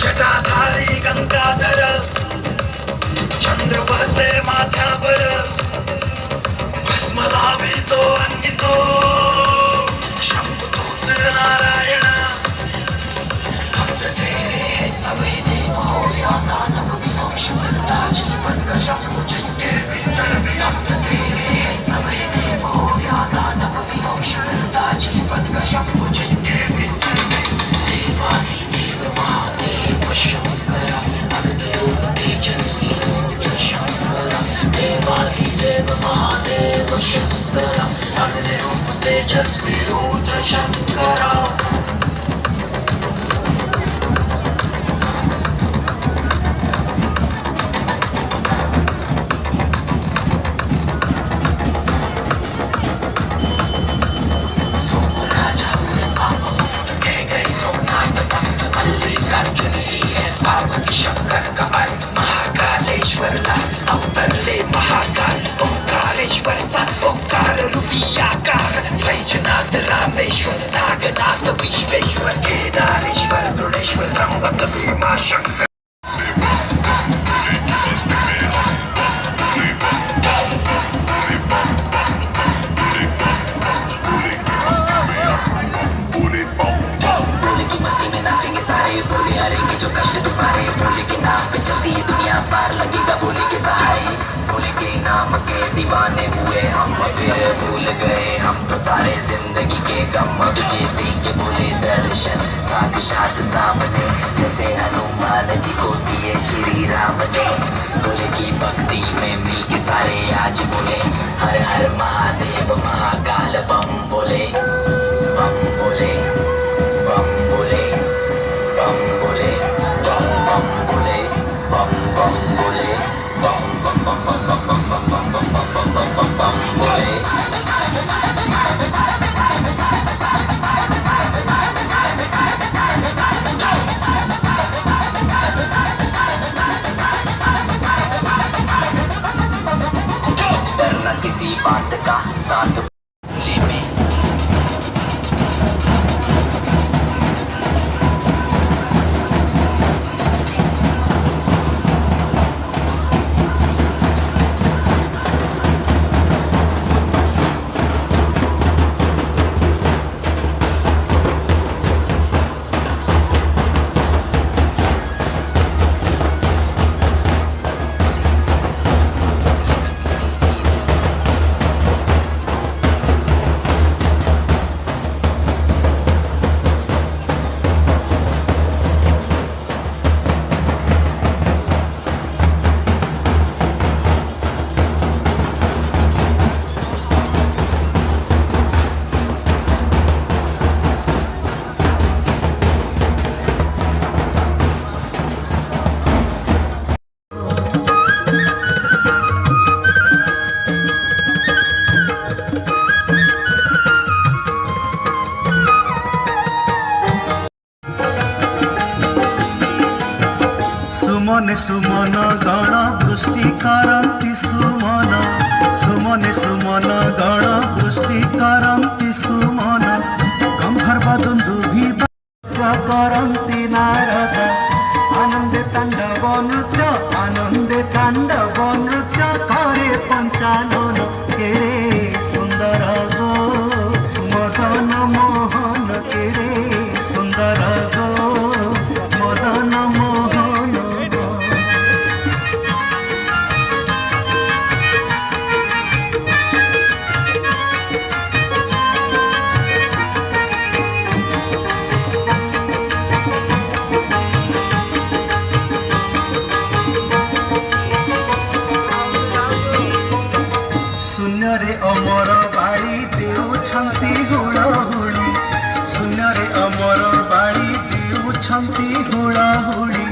जटाधारी गंगाधर चंद्र बरसे माथ्यावर भस्म लावितो अंकितो शंभुतोच नारायण भक्त तेरे है सभी देव हो या दानव विनाश बनता जीवन का शंभु जिसके भीतर भी भक्त तेरे है सभी देव हो या दानव विनाश बनता जीवन का शंभु जिसके भीतर भी देवादि देव महादेव शंकर अग्निरूप तेजस्वी रूद्र शंकर देवादि देव महादेव शंकर अग्निरूप तेजस्वी रूद्र शंकर शंकर का अर्थ महाकालेश्वरला अवतरले महाकाल ओंकारेश्वरचा ओंकार रूपी आकार वैजनाथ रामेश्वर नागनाथ विश्वेश्वर केदारेश्वर दृढेश्वर त्र्यंबक भीमा शंकर बोले हारेंगे जो कष्ट तुम्हारे बोले के नाम पे चलती है दुनिया पार लगेगा बोले के सहारे बोले के नाम के दीवाने हुए हम फिर भूल गए हम तो सारे जिंदगी के गम अब जीते के बोले दर्शन साक्षात सामने जैसे हनुमान जी को दिए श्री राम ने बोले की भक्ति में मिल के सारे आज बोले हर हर महादेव महाकाल बम बोले बम बोले बम बोले bum bole bum bum bole bum bum bole bum bum bum bum bum bum bum bum bum bum bum bum bum bole डरना किसी बात का साथ सुमने सुमन गण वृष्टि करन्ति सुमन सुमने सुमन गण वृष्टि करन्ति सुमन गंधर्व दुन्दुभि करन्ति नारद आनन्दे ताण्डव नृत्य करे पंचानन केरे सुंदर गो मदन मोहन केरे सुंदर गो मदन मोहन शून्यरे अमर बाड़ी देउछन्ति हुड़हुड़ी शून्यरे अमर बाड़ी देउछन्ति हुड़हुड़ी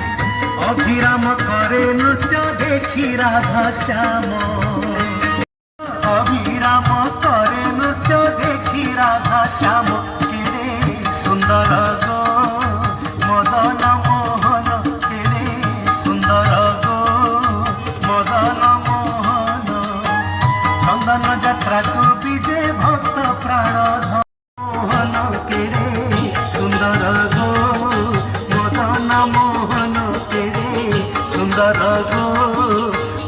अभिराम करे नृत्य देखी राधा श्याम अभिराम करे नृत्य देखी राधा श्याम केरे सुंदर गो मदन मोहन केरे सुंदर गो मदन मोहन चंदन यात्रा को विजय भक्त प्राण मोहन केरे सुंदर गो मदन मोहन सुंदर गो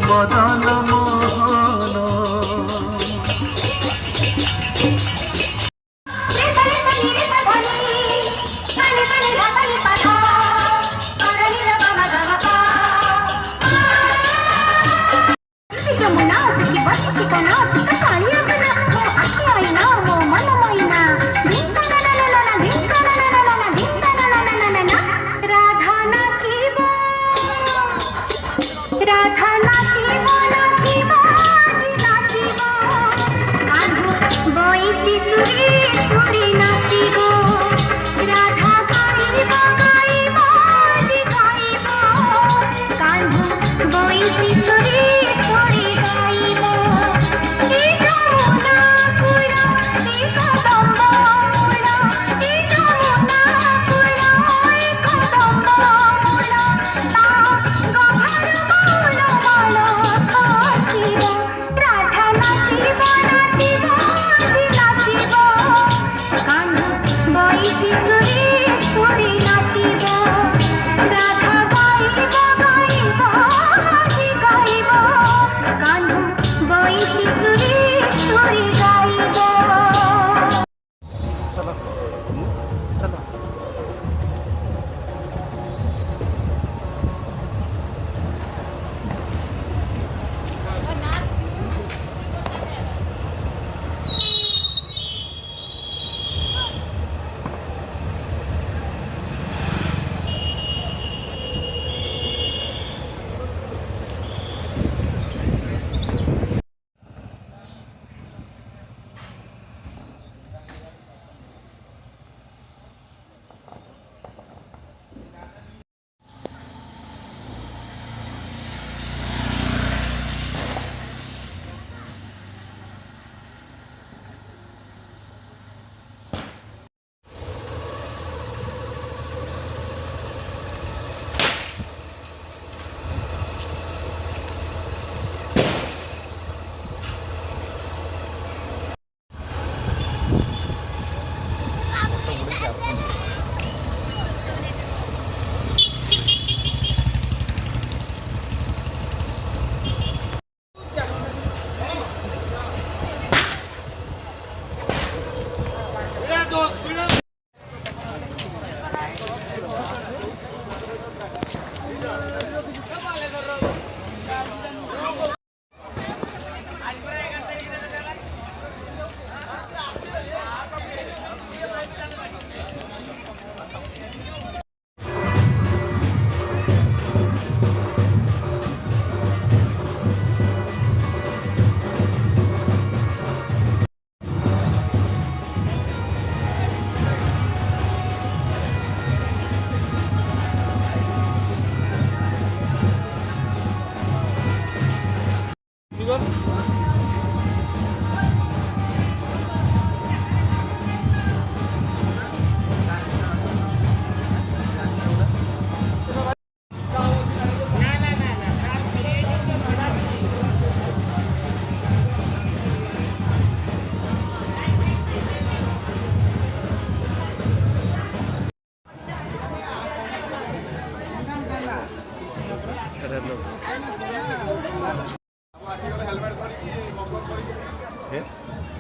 मदन मोहन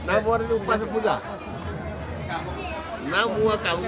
ना बोरे उपास पूजा ना मुआ काम